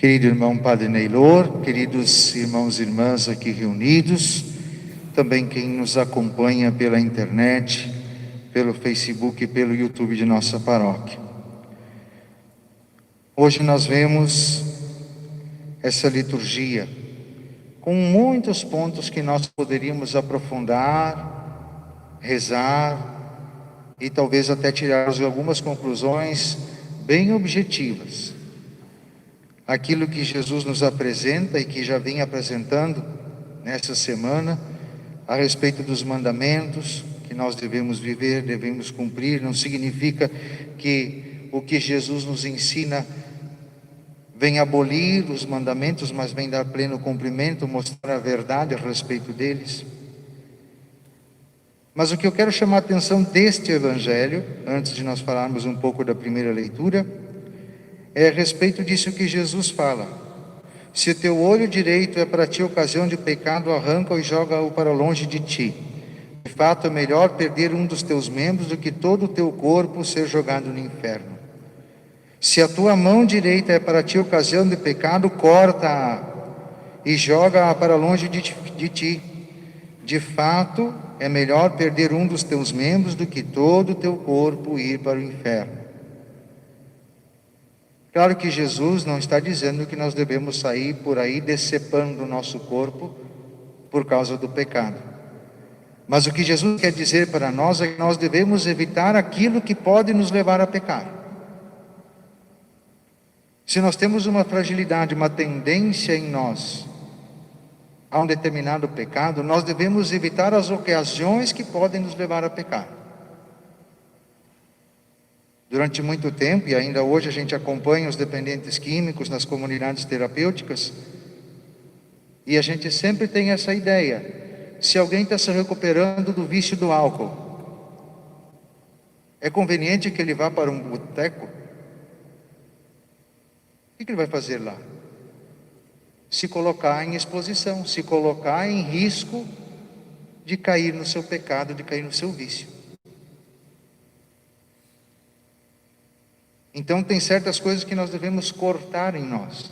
Querido irmão Padre Neylor, queridos irmãos e irmãs aqui reunidos, também quem nos acompanha pela internet, pelo Facebook e pelo YouTube de nossa paróquia. Hoje nós vemos essa liturgia com muitos pontos que nós poderíamos aprofundar, rezar e talvez até tirar algumas conclusões bem objetivas. Aquilo que Jesus nos apresenta e que já vem apresentando nessa semana a respeito dos mandamentos que nós devemos viver, devemos cumprir, não significa que o que Jesus nos ensina vem abolir os mandamentos, mas vem dar pleno cumprimento, mostrar a verdade a respeito deles. Mas o que eu quero chamar a atenção deste Evangelho, antes de nós falarmos um pouco da primeira leitura, é a respeito disso que Jesus fala: se o teu olho direito é para ti ocasião de pecado, arranca-o e joga-o para longe de ti. De fato, é melhor perder um dos teus membros do que todo o teu corpo ser jogado no inferno. Se a tua mão direita é para ti ocasião de pecado, corta-a e joga-a para longe de ti. De fato, é melhor perder um dos teus membros do que todo o teu corpo ir para o inferno. Claro que Jesus não está dizendo que nós devemos sair por aí decepando o nosso corpo por causa do pecado. Mas o que Jesus quer dizer para nós é que nós devemos evitar aquilo que pode nos levar a pecar. Se nós temos uma fragilidade, uma tendência em nós a um determinado pecado, nós devemos evitar as ocasiões que podem nos levar a pecar. Durante muito tempo, e ainda hoje a gente acompanha os dependentes químicos nas comunidades terapêuticas, e a gente sempre tem essa ideia: se alguém está se recuperando do vício do álcool, é conveniente que ele vá para um boteco? O que ele vai fazer lá? Se colocar em exposição, se colocar em risco de cair no seu pecado, de cair no seu vício. Então tem certas coisas que nós devemos cortar em nós,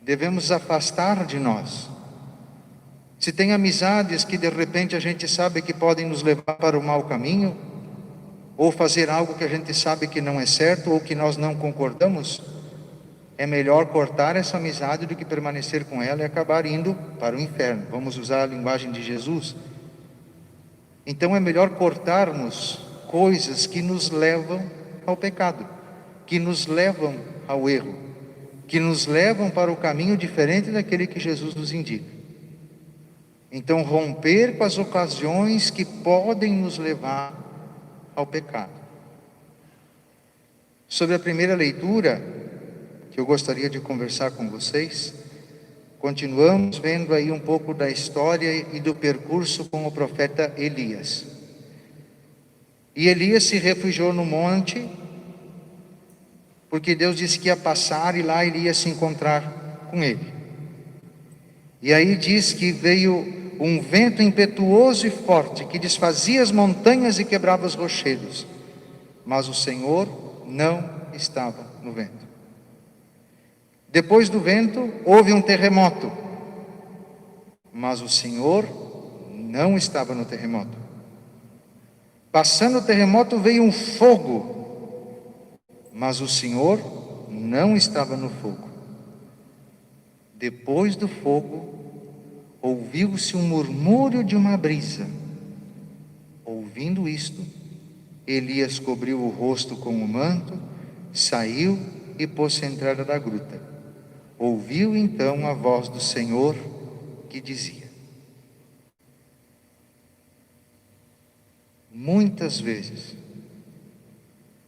devemos afastar de nós. Se tem amizades que de repente a gente sabe que podem nos levar para o mau caminho, ou fazer algo que a gente sabe que não é certo, ou que nós não concordamos, é melhor cortar essa amizade do que permanecer com ela e acabar indo para o inferno. Vamos usar a linguagem de Jesus. Então é melhor cortarmos coisas que nos levam ao pecado, que nos levam ao erro, que nos levam para o caminho diferente daquele que Jesus nos indica. Então, romper com as ocasiões que podem nos levar ao pecado. Sobre a primeira leitura, que eu gostaria de conversar com vocês, continuamos vendo aí um pouco da história e do percurso com o profeta Elias. E Elias se refugiou no monte, porque Deus disse que ia passar e lá ele ia se encontrar com ele. E aí diz que veio um vento impetuoso e forte, que desfazia as montanhas e quebrava os rochedos, mas o Senhor não estava no vento. Depois do vento houve um terremoto, mas o Senhor não estava no terremoto. Passando o terremoto veio um fogo, mas o Senhor não estava no fogo. Depois do fogo, ouviu-se um murmúrio de uma brisa. Ouvindo isto, Elias cobriu o rosto com o manto, saiu e pôs-se à entrada da gruta. Ouviu então a voz do Senhor que dizia: muitas vezes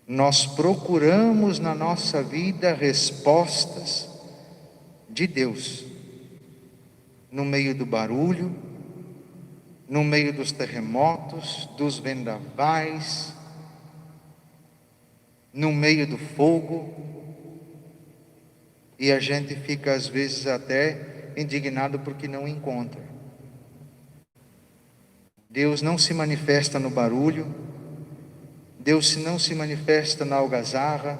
nós procuramos na nossa vida respostas de Deus no meio do barulho, no meio dos terremotos, dos vendavais, no meio do fogo, e a gente fica às vezes até indignado porque não encontra. Deus não se manifesta no barulho, Deus não se manifesta na algazarra,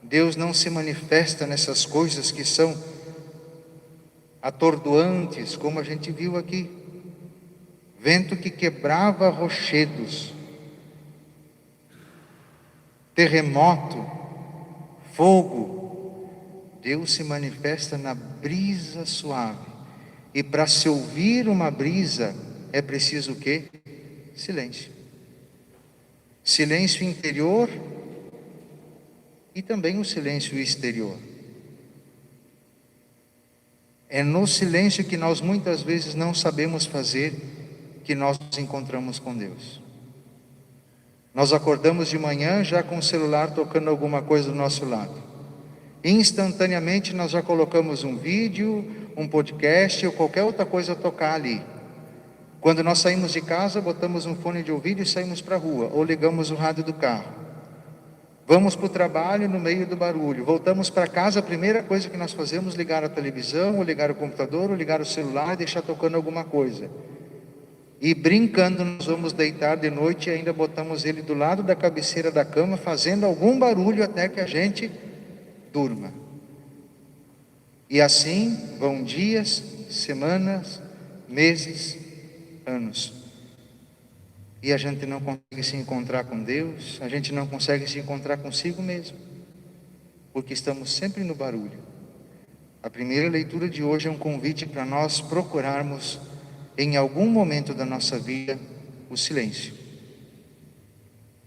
Deus não se manifesta nessas coisas que são atordoantes, como a gente viu aqui. Vento que quebrava rochedos, terremoto, fogo. Deus se manifesta na brisa suave. E para se ouvir uma brisa, é preciso o quê? Silêncio. Silêncio interior e também o silêncio exterior. É no silêncio que nós muitas vezes não sabemos fazer que nós nos encontramos com Deus. Nós acordamos de manhã já com o celular tocando alguma coisa do nosso lado. Instantaneamente nós já colocamos um vídeo, um podcast ou qualquer outra coisa a tocar ali. Quando nós saímos de casa, botamos um fone de ouvido e saímos para a rua, ou ligamos o rádio do carro. Vamos para o trabalho no meio do barulho. Voltamos para casa, a primeira coisa que nós fazemos é ligar a televisão, ou ligar o computador, ou ligar o celular e deixar tocando alguma coisa. E brincando, nós vamos deitar de noite e ainda botamos ele do lado da cabeceira da cama, fazendo algum barulho até que a gente durma. E assim vão dias, semanas, meses, anos. E a gente não consegue se encontrar com Deus, a gente não consegue se encontrar consigo mesmo, porque estamos sempre no barulho. A primeira leitura de hoje é um convite para nós procurarmos, em algum momento da nossa vida, o silêncio,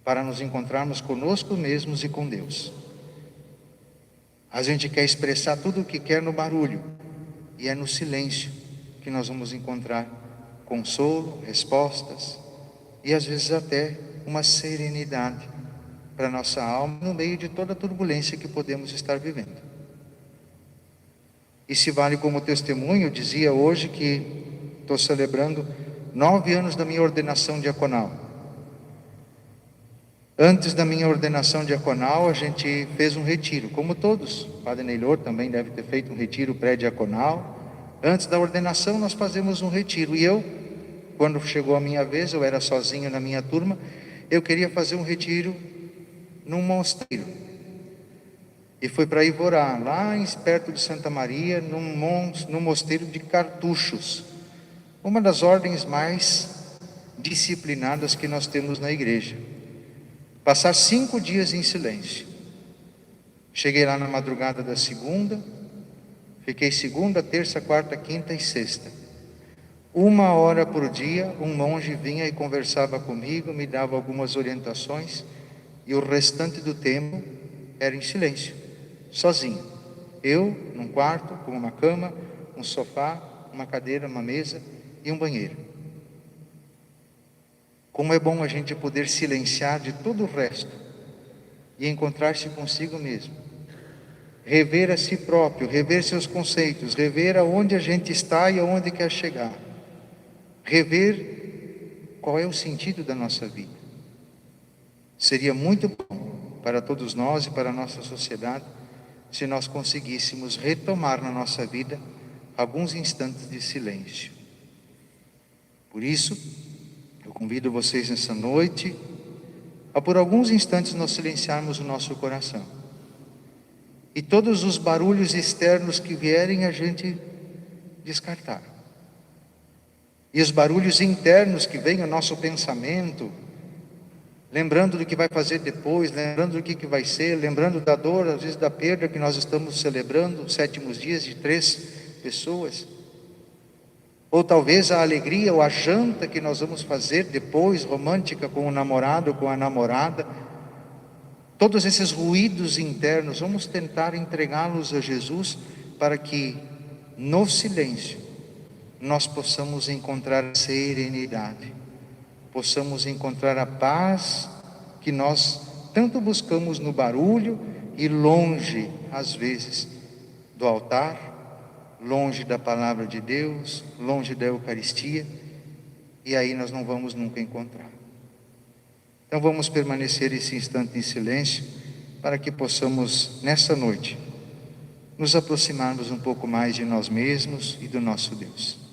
para nos encontrarmos conosco mesmos e com Deus. A gente quer expressar tudo o que quer no barulho, e é no silêncio que nós vamos encontrar consolo, respostas, e às vezes até uma serenidade para nossa alma, no meio de toda a turbulência que podemos estar vivendo. E se vale como testemunho, eu dizia hoje que estou celebrando 9 anos da minha ordenação diaconal. Antes da minha ordenação diaconal, a gente fez um retiro, como todos. O Padre Neylor também deve ter feito um retiro pré-diaconal. Antes da ordenação, nós fazemos um retiro. E eu, quando chegou a minha vez, eu era sozinho na minha turma, eu queria fazer um retiro num mosteiro. E foi para Ivorá, lá perto de Santa Maria, num mosteiro de cartuchos. Uma das ordens mais disciplinadas que nós temos na igreja. Passar 5 dias em silêncio. Cheguei lá na madrugada da segunda, fiquei segunda, terça, quarta, quinta e sexta. 1 hora por dia, um monge vinha e conversava comigo, me dava algumas orientações, e o restante do tempo era em silêncio, sozinho. Eu, num quarto, com uma cama, um sofá, uma cadeira, uma mesa e um banheiro. Como é bom a gente poder silenciar de todo o resto e encontrar-se consigo mesmo. Rever a si próprio, rever seus conceitos, rever aonde a gente está e aonde quer chegar. Rever qual é o sentido da nossa vida. Seria muito bom para todos nós e para a nossa sociedade se nós conseguíssemos retomar na nossa vida alguns instantes de silêncio. Por isso, eu convido vocês nessa noite a por alguns instantes nós silenciarmos o nosso coração. E todos os barulhos externos que vierem a gente descartar. E os barulhos internos que vêm ao nosso pensamento, lembrando do que vai fazer depois, lembrando do que vai ser, lembrando da dor, às vezes da perda que nós estamos celebrando, os 7º dias de 3 pessoas. Ou talvez a alegria ou a janta que nós vamos fazer depois, romântica, com o namorado ou com a namorada. Todos esses ruídos internos, vamos tentar entregá-los a Jesus para que no silêncio nós possamos encontrar a serenidade, possamos encontrar a paz que nós tanto buscamos no barulho e longe, às vezes, do altar, longe da palavra de Deus, longe da Eucaristia, e aí nós não vamos nunca encontrar. Então vamos permanecer esse instante em silêncio, para que possamos, nessa noite, nos aproximarmos um pouco mais de nós mesmos e do nosso Deus.